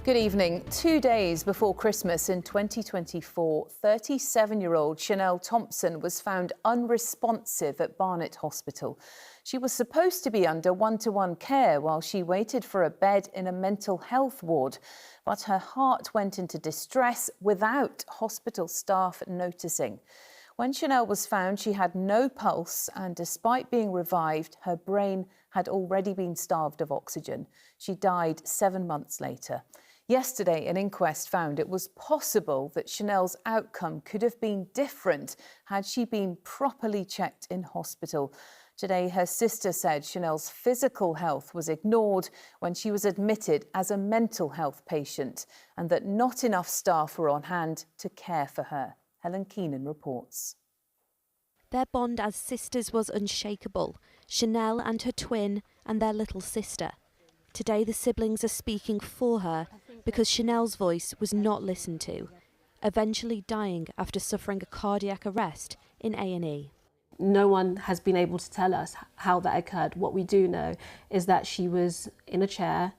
Good evening. 2 days before Christmas in 2024, 37-year-old Chanel Thompson was found unresponsive at Barnet Hospital. She was supposed to be under one-to-one care while she waited for a bed in a mental health ward, but her heart went into distress without hospital staff noticing. When Chanel was found, she had no pulse, and despite being revived, her brain had already been starved of oxygen. She died 7 months later. Yesterday, an inquest found it was possible that Chanel's outcome could have been different had she been properly checked in hospital. Today, her sister said Chanel's physical health was ignored when she was admitted as a mental health patient and that not enough staff were on hand to care for her. Helen Keenan reports. Their bond as sisters was unshakable. Chanel and her twin and their little sister. Today the siblings are speaking for her because Chanel's voice was not listened to, eventually dying after suffering a cardiac arrest in A&E. No one has been able to tell us how that occurred. What we do know is that she was in a chair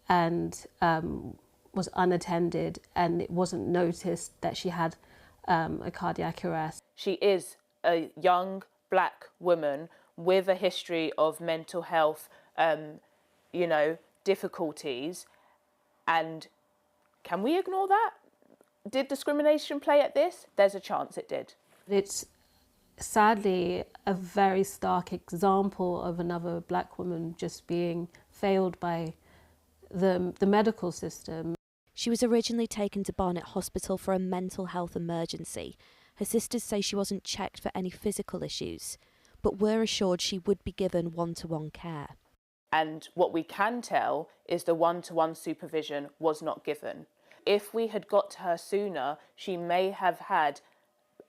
and was unattended, and it wasn't noticed that she had a cardiac arrest. She is a young black woman with a history of mental health difficulties, and can we ignore that? Did discrimination play at this? There's a chance it did. It's sadly a very stark example of another black woman just being failed by the medical system. She was originally taken to Barnet Hospital for a mental health emergency. Her sisters say she wasn't checked for any physical issues, but were assured she would be given one-to-one care. And what we can tell is the one-to-one supervision was not given. If we had got to her sooner, she may have had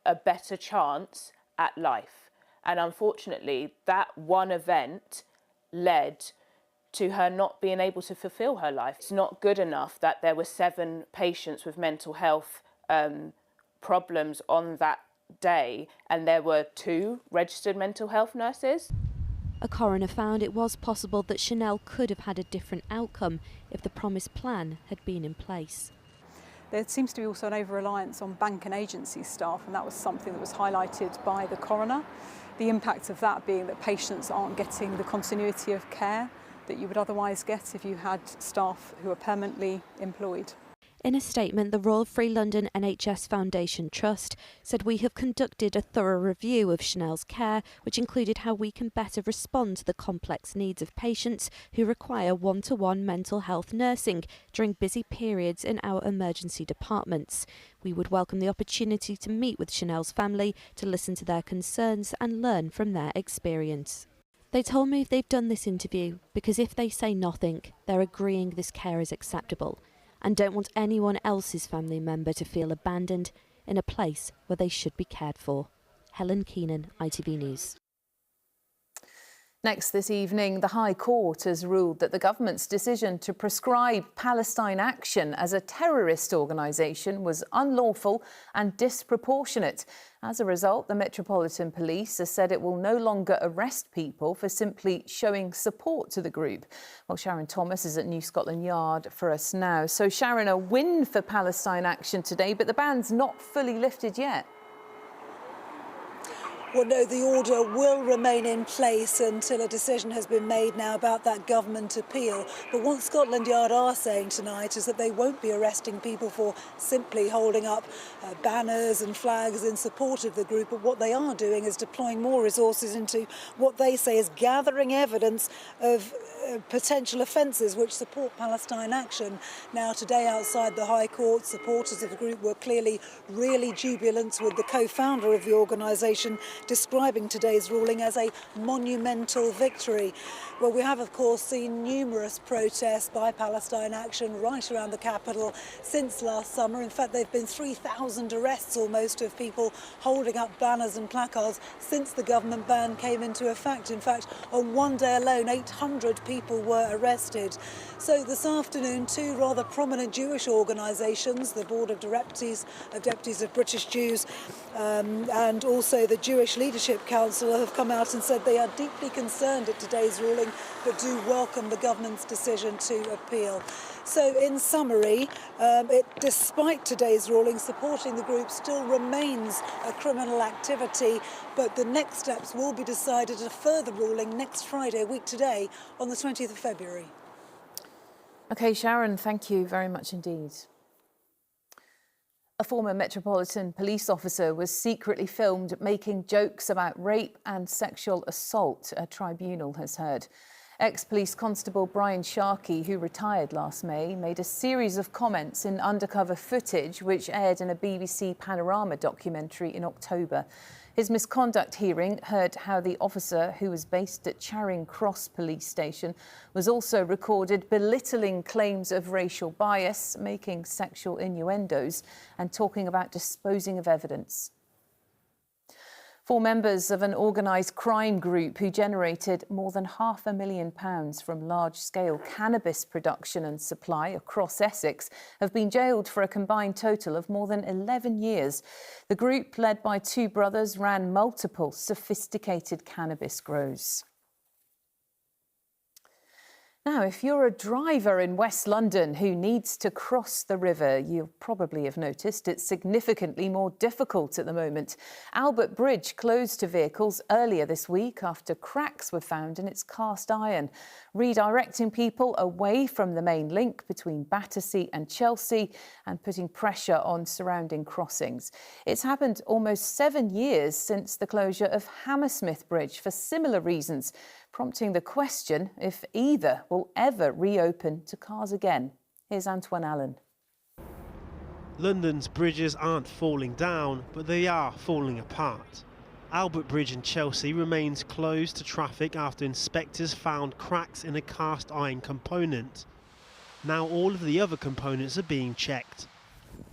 a better chance at life. And unfortunately, that one event led to her not being able to fulfil her life. It's not good enough that there were 7 patients with mental health problems on that day and there were 2 registered mental health nurses. A coroner found it was possible that Chanel could have had a different outcome if the promised plan had been in place. There seems to be also an over-reliance on bank and agency staff, and that was something that was highlighted by the coroner. The impact of that being that patients aren't getting the continuity of care that you would otherwise get if you had staff who are permanently employed. In a statement, the Royal Free London NHS Foundation Trust said we have conducted a thorough review of Chanel's care, which included how we can better respond to the complex needs of patients who require one-to-one mental health nursing during busy periods in our emergency departments. We would welcome the opportunity to meet with Chanel's family to listen to their concerns and learn from their experience. They told me they've done this interview because if they say nothing, they're agreeing this care is acceptable and don't want anyone else's family member to feel abandoned in a place where they should be cared for. Helen Keenan, ITV News. Next this evening, the High Court has ruled that the government's decision to prescribe Palestine Action as a terrorist organisation was unlawful and disproportionate. As a result, the Metropolitan Police has said it will no longer arrest people for simply showing support to the group. Well, Sharon Thomas is at New Scotland Yard for us now. So, Sharon, a win for Palestine Action today, but the ban's not fully lifted yet. Well, no, the order will remain in place until a decision has been made now about that government appeal. But what Scotland Yard are saying tonight is that they won't be arresting people for simply holding up banners and flags in support of the group. But what they are doing is deploying more resources into what they say is gathering evidence of potential offences which support Palestine Action. Now, today outside the High Court, supporters of the group were clearly really jubilant, with the co-founder of the organisation describing today's ruling as a monumental victory. Well, we have, of course, seen numerous protests by Palestine Action right around the capital since last summer. In fact, there have been 3,000 arrests almost of people holding up banners and placards since the government ban came into effect. In fact, on one day alone, 800 people were arrested. So this afternoon, 2 rather prominent Jewish organisations, the Board of Deputies of British Jews and also the Jewish Leadership Council, have come out and said they are deeply concerned at today's ruling but do welcome the government's decision to appeal. So in summary, despite today's ruling, supporting the group still remains a criminal activity, but the next steps will be decided at a further ruling next Friday, a week today, on the 20th of February. OK, Sharon, thank you very much indeed. A former Metropolitan Police officer was secretly filmed making jokes about rape and sexual assault, a tribunal has heard. Ex-police constable Brian Sharkey, who retired last May, made a series of comments in undercover footage which aired in a BBC Panorama documentary in October. His misconduct hearing heard how the officer, who was based at Charing Cross Police Station, was also recorded belittling claims of racial bias, making sexual innuendos and talking about disposing of evidence. 4 members of an organised crime group who generated more than £500,000 from large-scale cannabis production and supply across Essex have been jailed for a combined total of more than 11 years. The group, led by 2 brothers, ran multiple sophisticated cannabis grows. Now, if you're a driver in West London who needs to cross the river, you'll probably have noticed it's significantly more difficult at the moment. Albert Bridge closed to vehicles earlier this week after cracks were found in its cast iron, redirecting people away from the main link between Battersea and Chelsea and putting pressure on surrounding crossings. It's happened almost 7 years since the closure of Hammersmith Bridge for similar reasons, prompting the question if either will ever reopen to cars again. Here's Antoine Allen. London's bridges aren't falling down, but they are falling apart. Albert Bridge in Chelsea remains closed to traffic after inspectors found cracks in a cast iron component. Now all of the other components are being checked.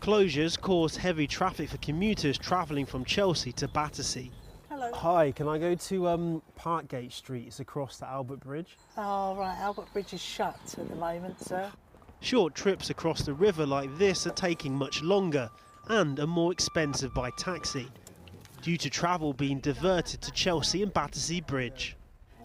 Closures caused heavy traffic for commuters travelling from Chelsea to Battersea. Hello. Hi, can I go to Parkgate Street? It's across the Albert Bridge. Oh, right, Albert Bridge is shut at the moment, sir. Short trips across the river like this are taking much longer and are more expensive by taxi, due to travel being diverted to Chelsea and Battersea Bridge.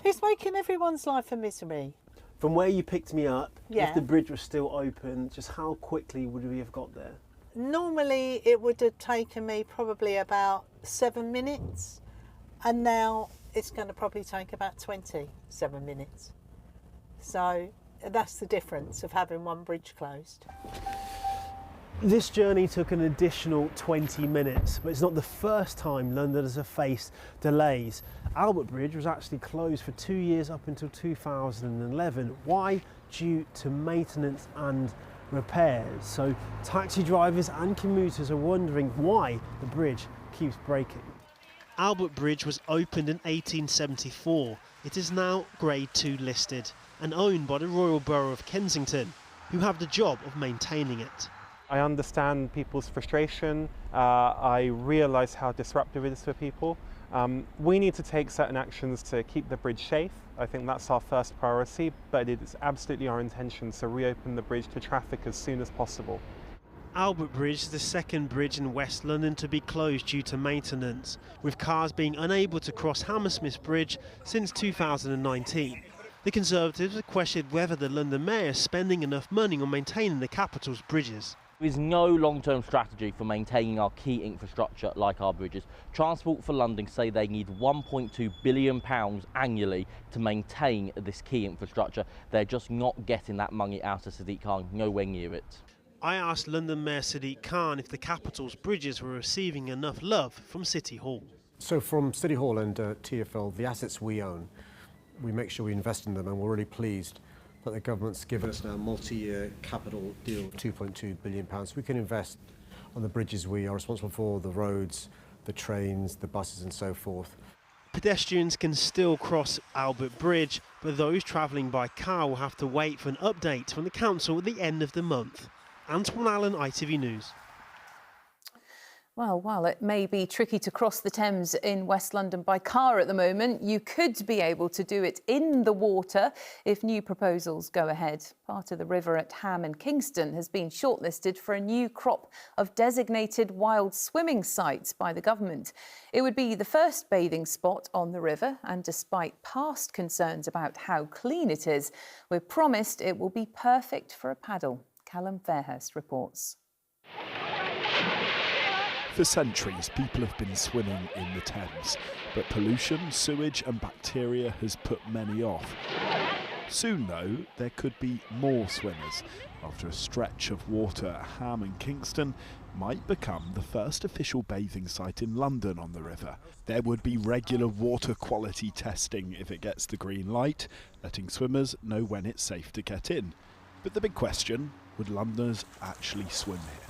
It's making everyone's life a misery. From where you picked me up, Yeah. if the bridge was still open, just how quickly would we have got there? Normally it would have taken me probably about 7 minutes, and now it's going to probably take about 27 minutes. So that's the difference of having one bridge closed. This journey took an additional 20 minutes, but it's not the first time Londoners have faced delays. Albert Bridge was actually closed for 2 years up until 2011. Why? Due to maintenance and repairs. So taxi drivers and commuters are wondering why the bridge keeps breaking. Albert Bridge was opened in 1874. It is now Grade 2 listed and owned by the Royal Borough of Kensington, who have the job of maintaining it. I understand people's frustration. I realise how disruptive it is for people. We need to take certain actions to keep the bridge safe. I think that's our first priority, but it is absolutely our intention to reopen the bridge to traffic as soon as possible. Albert Bridge is the second bridge in West London to be closed due to maintenance, with cars being unable to cross Hammersmith Bridge since 2019. The Conservatives have questioned whether the London Mayor is spending enough money on maintaining the capital's bridges. There is no long-term strategy for maintaining our key infrastructure like our bridges. Transport for London say they need £1.2 billion annually to maintain this key infrastructure. They're just not getting that money out of Sadiq Khan, nowhere near it. I asked London Mayor Sadiq Khan if the capital's bridges were receiving enough love from City Hall. So from City Hall and TfL, the assets we own, we make sure we invest in them, and we're really pleased that the government's given us now a multi-year capital deal of £2.2 billion. We can invest on the bridges we are responsible for, the roads, the trains, the buses and so forth. Pedestrians can still cross Albert Bridge, but those travelling by car will have to wait for an update from the council at the end of the month. Antoine Allen, ITV News. Well, while it may be tricky to cross the Thames in West London by car at the moment, you could be able to do it in the water if new proposals go ahead. Part of the river at Ham and Kingston has been shortlisted for a new crop of designated wild swimming sites by the government. It would be the first bathing spot on the river, and despite past concerns about how clean it is, we're promised it will be perfect for a paddle. Callum Fairhurst reports. For centuries, people have been swimming in the Thames, but pollution, sewage and bacteria has put many off. Soon, though, there could be more swimmers, after a stretch of water at Ham and Kingston might become the first official bathing site in London on the river. There would be regular water quality testing if it gets the green light, letting swimmers know when it's safe to get in. But the big question, would Londoners actually swim here?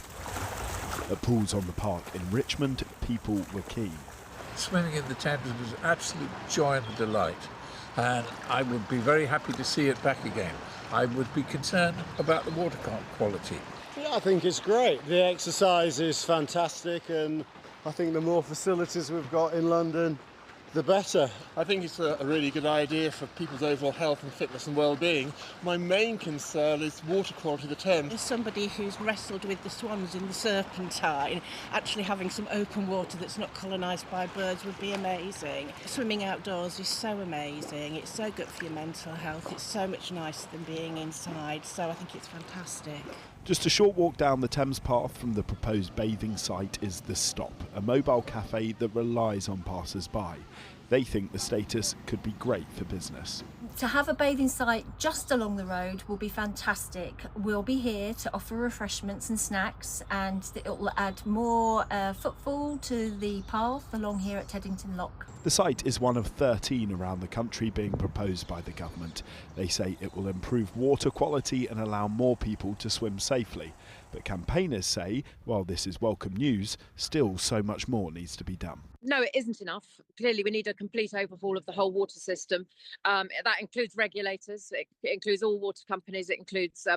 At pools on the park in Richmond, people were keen. Swimming in the Thames was an absolute joy and a delight, and I would be very happy to see it back again. I would be concerned about the water quality. Yeah, I think it's great. The exercise is fantastic, and I think the more facilities we've got in London, the better. I think it's a really good idea for people's overall health and fitness and well-being. My main concern is water quality of the Thames. As somebody who's wrestled with the swans in the Serpentine, actually having some open water that's not colonised by birds would be amazing. Swimming outdoors is so amazing. It's so good for your mental health. It's so much nicer than being inside, so I think it's fantastic. Just a short walk down the Thames path from the proposed bathing site is The Stop, a mobile cafe that relies on passers-by. They think the status could be great for business. To have a bathing site just along the road will be fantastic. We'll be here to offer refreshments and snacks, and it will add more footfall to the path along here at Teddington Lock. The site is one of 13 around the country being proposed by the government. They say it will improve water quality and allow more people to swim safely. But campaigners say, while this is welcome news, still so much more needs to be done. No, it isn't enough. Clearly, we need a complete overhaul of the whole water system. That includes regulators, it includes all water companies, it includes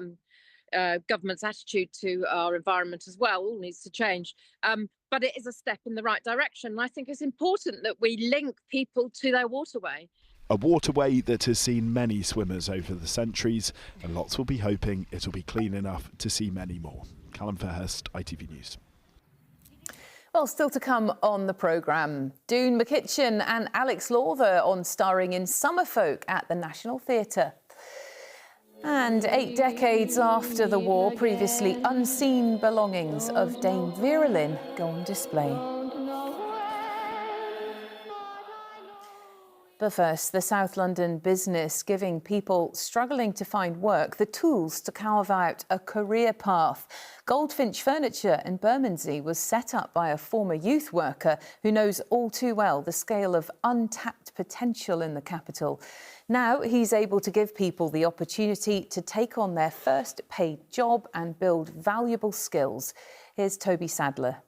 government's attitude to our environment as well. All needs to change. But it is a step in the right direction. And I think it's important that we link people to their waterway. A waterway that has seen many swimmers over the centuries, and lots will be hoping it'll be clean enough to see many more. Callum Fairhurst, ITV News. Well, still to come on the programme, Doon McKitchen and Alex Lawther on starring in Summerfolk at the National Theatre. And 8 decades after the war, previously unseen belongings of Dame Vera Lynn go on display. But first, the South London business giving people struggling to find work the tools to carve out a career path. Goldfinch Furniture in Bermondsey was set up by a former youth worker who knows all too well the scale of untapped potential in the capital. Now he's able to give people the opportunity to take on their first paid job and build valuable skills. Here's Toby Sadler.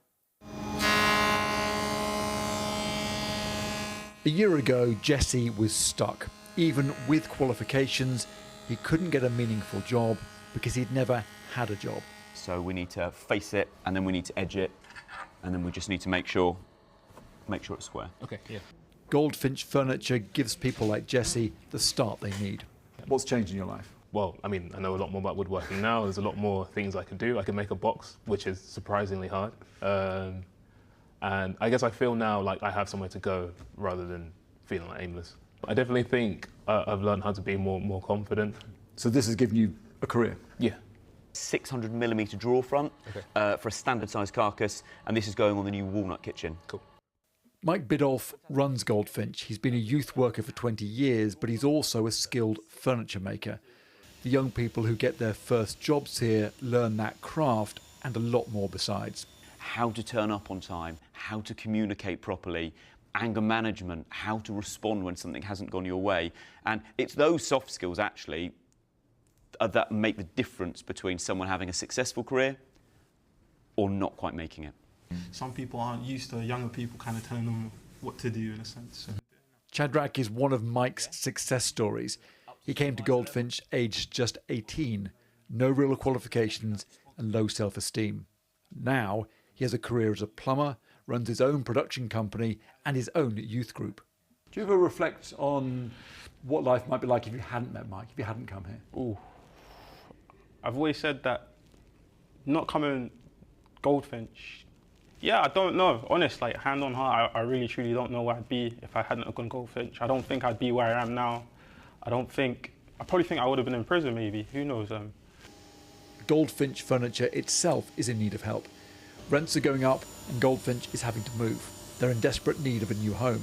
A year ago, Jesse was stuck. Even with qualifications, he couldn't get a meaningful job because he'd never had a job. So we need to face it, and then we need to edge it, and then we just need to make sure it's square. Okay, yeah. Goldfinch Furniture gives people like Jesse the start they need. What's changed in your life? Well, I mean, I know a lot more about woodworking now. There's a lot more things I can do. I can make a box, which is surprisingly hard. And I guess I feel now like I have somewhere to go rather than feeling like aimless. I definitely think I've learned how to be more confident. So this has given you a career? Yeah. 600mm drawer front for a standard size carcass, and this is going on the new walnut kitchen. Cool. Mike Biddulph runs Goldfinch. He's been a youth worker for 20 years, but he's also a skilled furniture maker. The young people who get their first jobs here learn that craft and a lot more besides. How to turn up on time, how to communicate properly, anger management, how to respond when something hasn't gone your way. And it's those soft skills actually that make the difference between someone having a successful career or not quite making it. Some people aren't used to younger people kind of telling them what to do in a sense. Chadrak is one of Mike's success stories. He came to Goldfinch aged just 18, no real qualifications and low self-esteem. Now, He has a career as a plumber, runs his own production company and his own youth group. Do you ever reflect on what life might be like if you hadn't met Mike, if you hadn't come here? Ooh. I've always said that not coming Goldfinch, yeah, I don't know. Honest, like hand on heart, I really truly don't know where I'd be if I hadn't gone Goldfinch. I don't think I'd be where I am now. I probably think I would have been in prison maybe, who knows. Goldfinch furniture itself is in need of help. Rents are going up and Goldfinch is having to move. They're in desperate need of a new home.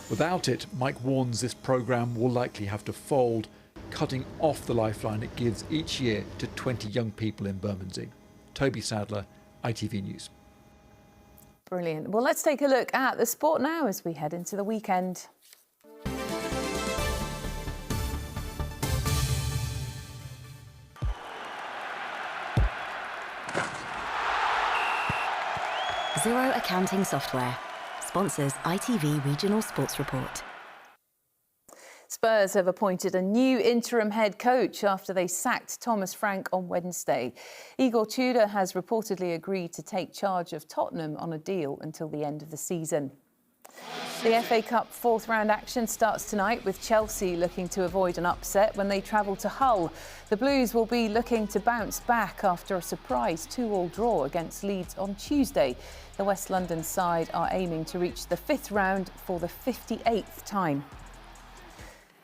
Without it, Mike warns this programme will likely have to fold, cutting off the lifeline it gives each year to 20 young people in Bermondsey. Toby Sadler, ITV News. Brilliant. Well, let's take a look at the sport now as we head into the weekend. Zero Accounting Software sponsors ITV Regional Sports Report. Spurs have appointed a new interim head coach after they sacked Thomas Frank on Wednesday. Igor Tudor has reportedly agreed to take charge of Tottenham on a deal until the end of the season. The FA Cup fourth round action starts tonight with Chelsea looking to avoid an upset when they travel to Hull. The Blues will be looking to bounce back after a surprise 2-2 draw against Leeds on Tuesday. The West London side are aiming to reach the fifth round for the 58th time.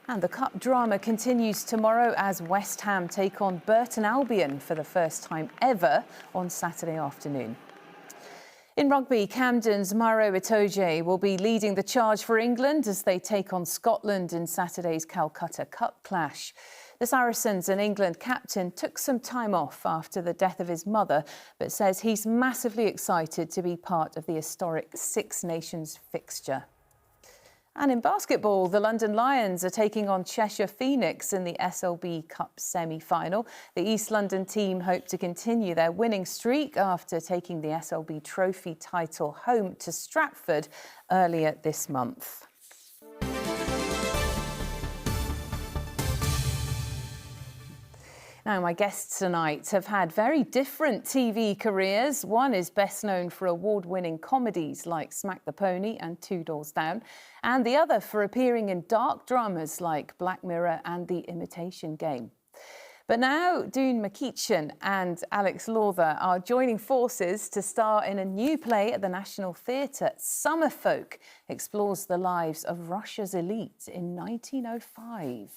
And the Cup drama continues tomorrow as West Ham take on Burton Albion for the first time ever on Saturday afternoon. In rugby, Camden's Maro Itoje will be leading the charge for England as they take on Scotland in Saturday's Calcutta Cup clash. The Saracens and England captain took some time off after the death of his mother, but says he's massively excited to be part of the historic Six Nations fixture. And in basketball, the London Lions are taking on Cheshire Phoenix in the SLB Cup semi-final. The East London team hope to continue their winning streak after taking the SLB trophy title home to Stratford earlier this month. Now, my guests tonight have had very different TV careers. One is best known for award-winning comedies like Smack the Pony and Two Doors Down, and the other for appearing in dark dramas like Black Mirror and The Imitation Game. But now, Doon McEachin and Alex Lawther are joining forces to star in a new play at the National Theatre. Summerfolk explores the lives of Russia's elite in 1905.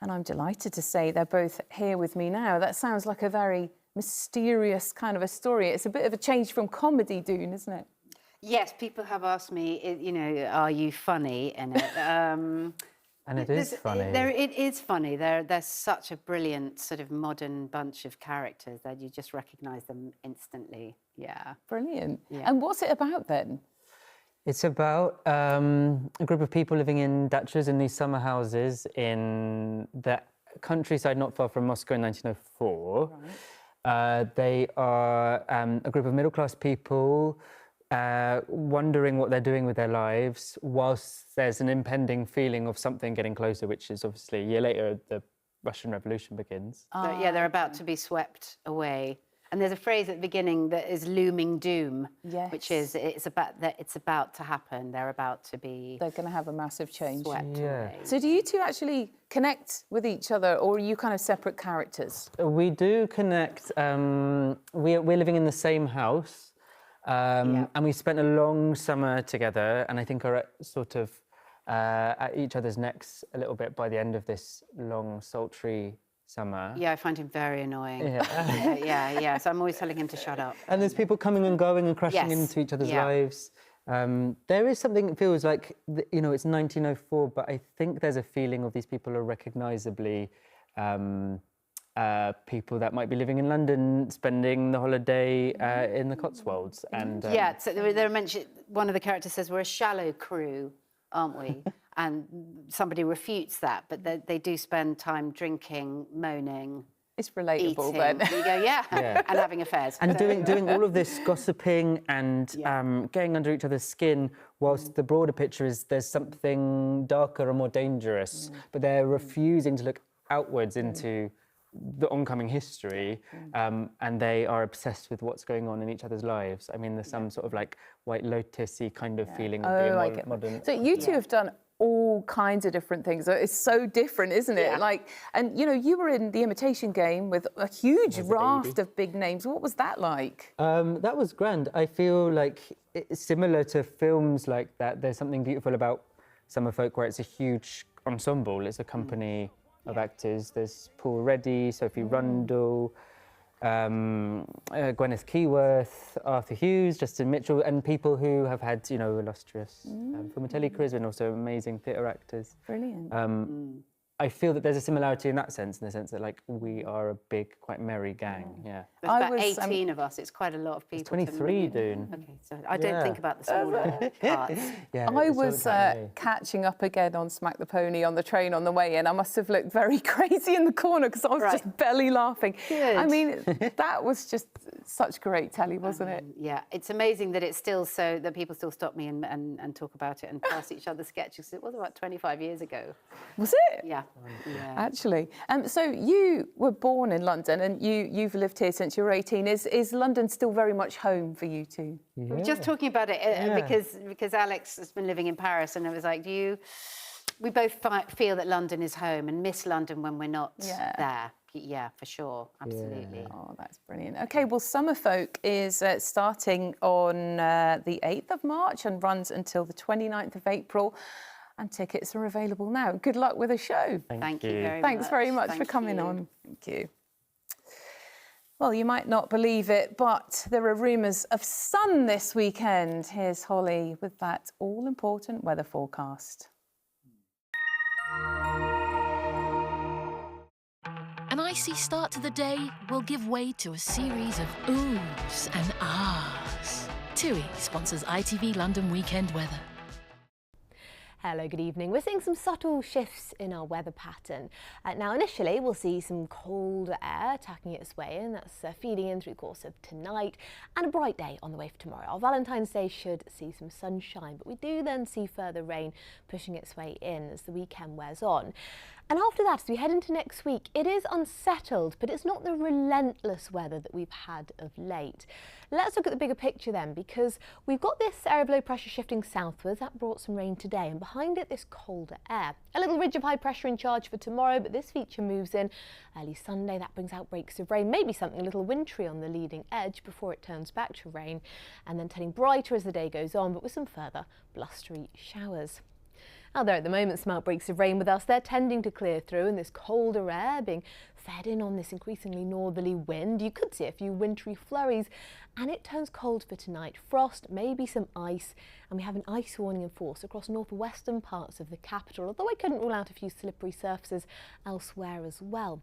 And I'm delighted to say they're both here with me now. That sounds like a very mysterious kind of a story. It's a bit of a change from comedy, Doon, isn't it? Yes, people have asked me, you know, are you funny in it? And it is funny. It is funny. They're such a brilliant sort of modern bunch of characters that you just recognise them instantly. Yeah. Brilliant. Yeah. And what's it about then? It's about a group of people living in dachas in these summer houses in the countryside not far from Moscow in 1904. Right. They are a group of middle-class people wondering what they're doing with their lives whilst there's an impending feeling of something getting closer, which is obviously a year later the Russian Revolution begins. Yeah, they're about to be swept away. And there's a phrase at the beginning that is looming doom, yes. Which is it's about to happen. They're about to be. They're going to have a massive change. Swept away. So do you two actually connect with each other, or are you kind of separate characters? We do connect. We're living in the same house, and we spent a long summer together, and I think are sort of at each other's necks a little bit by the end of this long, sultry summer. Yeah, I find him very annoying. Yeah. yeah. So I'm always telling him to shut up. And there's people coming and going and crashing into each other's lives. There is something that feels like, you know, it's 1904, but I think there's a feeling of these people are recognisably people that might be living in London, spending the holiday in the Cotswolds. And yeah, so they're mentioned. One of the characters says we're a shallow crew, aren't we? And somebody refutes that, but they do spend time drinking, moaning. It's relatable, eating. then. You go, yeah, and having affairs. And doing all of this gossiping and getting under each other's skin, whilst the broader picture is there's something darker and more dangerous, but they're refusing to look outwards into the oncoming history, and they are obsessed with what's going on in each other's lives. I mean, there's some sort of like White Lotus-y kind of feeling of being I get modern. So you two have done all kinds of different things. It's so different, isn't it? Like, and you know, you were in The Imitation Game with a huge raft of big names. What was that like? That was grand. I feel like it's similar to films like that. There's something beautiful about Summerfolk where it's a huge ensemble. It's a company of actors. There's Paul Reddy, Sophie Rundle, Gwyneth Keyworth, Arthur Hughes, Justin Mitchell, and people who have had, you know, illustrious film and telly careers, and also amazing theatre actors. Brilliant. I feel that there's a similarity in that sense, in the sense that like we are a big, quite merry gang. Yeah. There's about 18 of us. It's quite a lot of people. 23, Dune. Okay, so I don't think about the smaller parts. I was catching up again on Smack the Pony on the train on the way in. I must have looked very crazy in the corner because I was just belly laughing. Good. I mean, that was just such great telly, wasn't it? Yeah, it's amazing that it's still so that people still stop me and talk about it and pass each other sketches. It was about 25 years ago. Was it? Yeah. Actually. So you were born in London and you've lived here since you were 18. Is London still very much home for you two? We were just talking about it because Alex has been living in Paris, and it was like, we both feel that London is home and miss London when we're not there. Yeah, for sure. Absolutely. Yeah. Oh, that's brilliant. OK, well, Summerfolk is starting on the 8th of March and runs until the 29th of April. And tickets are available now. Good luck with the show. Thank you very much. Thanks very much for coming on. Thank you. Well, you might not believe it, but there are rumours of sun this weekend. Here's Holly with that all-important weather forecast. An icy start to the day will give way to a series of oohs and ahs. TUI sponsors ITV London weekend weather. Hello, good evening. We're seeing some subtle shifts in our weather pattern. Now, initially, we'll see some cold air tucking its way in. That's feeding in through the course of tonight, and a bright day on the way for tomorrow. Our Valentine's Day should see some sunshine, but we do then see further rain pushing its way in as the weekend wears on. And after that, as we head into next week, it is unsettled, but it's not the relentless weather that we've had of late. Let's look at the bigger picture then, because we've got this area of low pressure shifting southwards. That brought some rain today, and behind it, this colder air. A little ridge of high pressure in charge for tomorrow, but this feature moves in early Sunday. That brings outbreaks of rain, maybe something a little wintry on the leading edge before it turns back to rain, and then turning brighter as the day goes on, but with some further blustery showers. Now, there at the moment, some outbreaks of rain with us. They're tending to clear through, and this colder air being fed in on this increasingly northerly wind. You could see a few wintry flurries, and it turns cold for tonight. Frost, maybe some ice, and we have an ice warning in force across northwestern parts of the capital, although I couldn't rule out a few slippery surfaces elsewhere as well.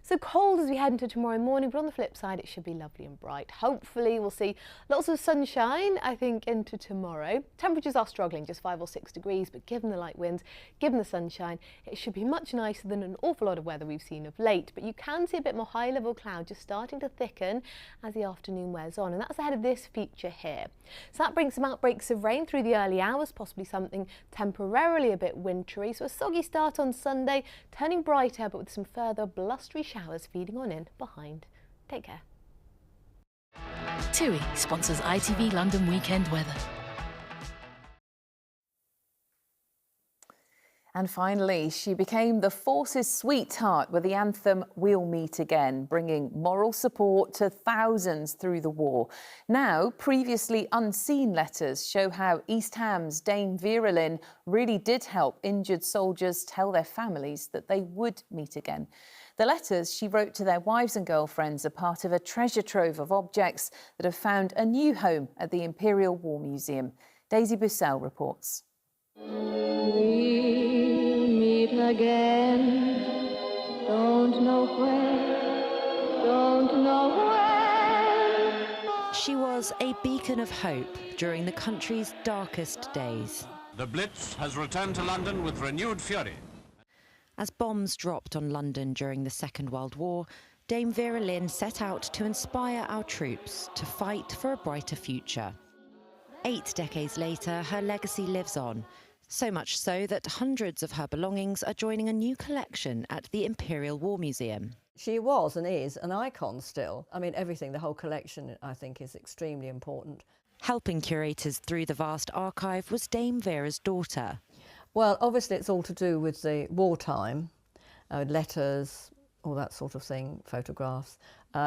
So cold as we head into tomorrow morning, but on the flip side, it should be lovely and bright. Hopefully, we'll see lots of sunshine, I think, into tomorrow. Temperatures are struggling, just 5 or 6 degrees, but given the light winds, given the sunshine, it should be much nicer than an awful lot of weather we've seen of late. But you can see a bit more high-level cloud just starting to thicken as the afternoon wears on, and that's ahead of this feature here. So that brings some outbreaks of rain through the early hours, possibly something temporarily a bit wintry. So a soggy start on Sunday, turning brighter, but with some further blustery showers feeding on in behind. Take care. TUI sponsors ITV London weekend weather. And finally, she became the force's sweetheart with the anthem We'll Meet Again, bringing moral support to thousands through the war. Now, previously unseen letters show how East Ham's Dame Vera Lynn really did help injured soldiers tell their families that they would meet again. The letters she wrote to their wives and girlfriends are part of a treasure trove of objects that have found a new home at the Imperial War Museum. Daisy Bussell reports. Meet again, don't know where, don't know when. She was a beacon of hope during the country's darkest days. The Blitz has returned to London with renewed fury. As bombs dropped on London during the Second World War, Dame Vera Lynn set out to inspire our troops to fight for a brighter future. 8 decades later, her legacy lives on. So much so that hundreds of her belongings are joining a new collection at the Imperial War Museum. She was and is an icon still. I mean, everything, the whole collection, I think, is extremely important. Helping curators through the vast archive was Dame Vera's daughter. Well, obviously it's all to do with the wartime, letters, all that sort of thing, photographs,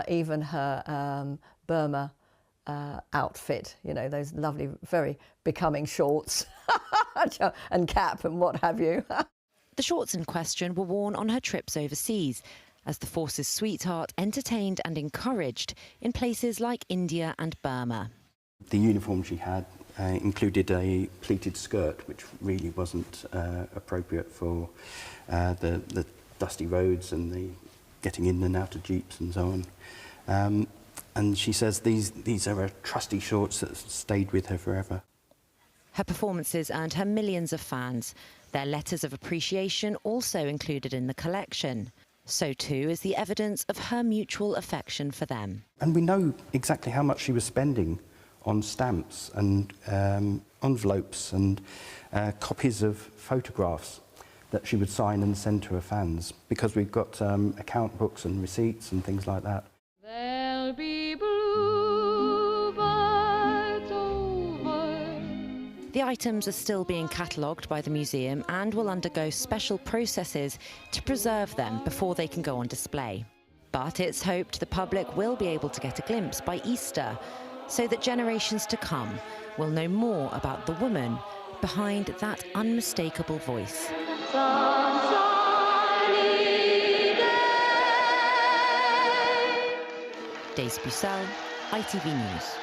even her Burma outfit, you know, those lovely, very becoming shorts and cap and what have you. The shorts in question were worn on her trips overseas, as the force's sweetheart entertained and encouraged in places like India and Burma. The uniform she had included a pleated skirt, which really wasn't appropriate for the dusty roads and the getting in and out of jeeps and so on. And she says these are her trusty shorts that stayed with her forever. Her performances earned her millions of fans. Their letters of appreciation also included in the collection. So too is the evidence of her mutual affection for them. And we know exactly how much she was spending on stamps and envelopes and copies of photographs that she would sign and send to her fans, because we've got account books and receipts and things like that. There'll be bluebirds over. The items are still being catalogued by the museum and will undergo special processes to preserve them before they can go on display. But it's hoped the public will be able to get a glimpse by Easter, so that generations to come will know more about the woman behind that unmistakable voice. Daisy Bussell, ITV News.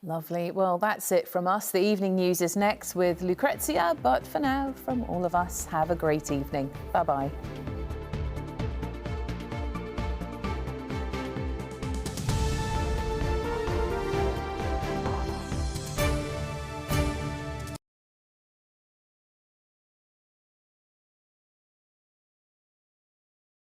Lovely. Well, that's it from us. The evening news is next with Lucrezia, but for now, from all of us, have a great evening. Bye-bye.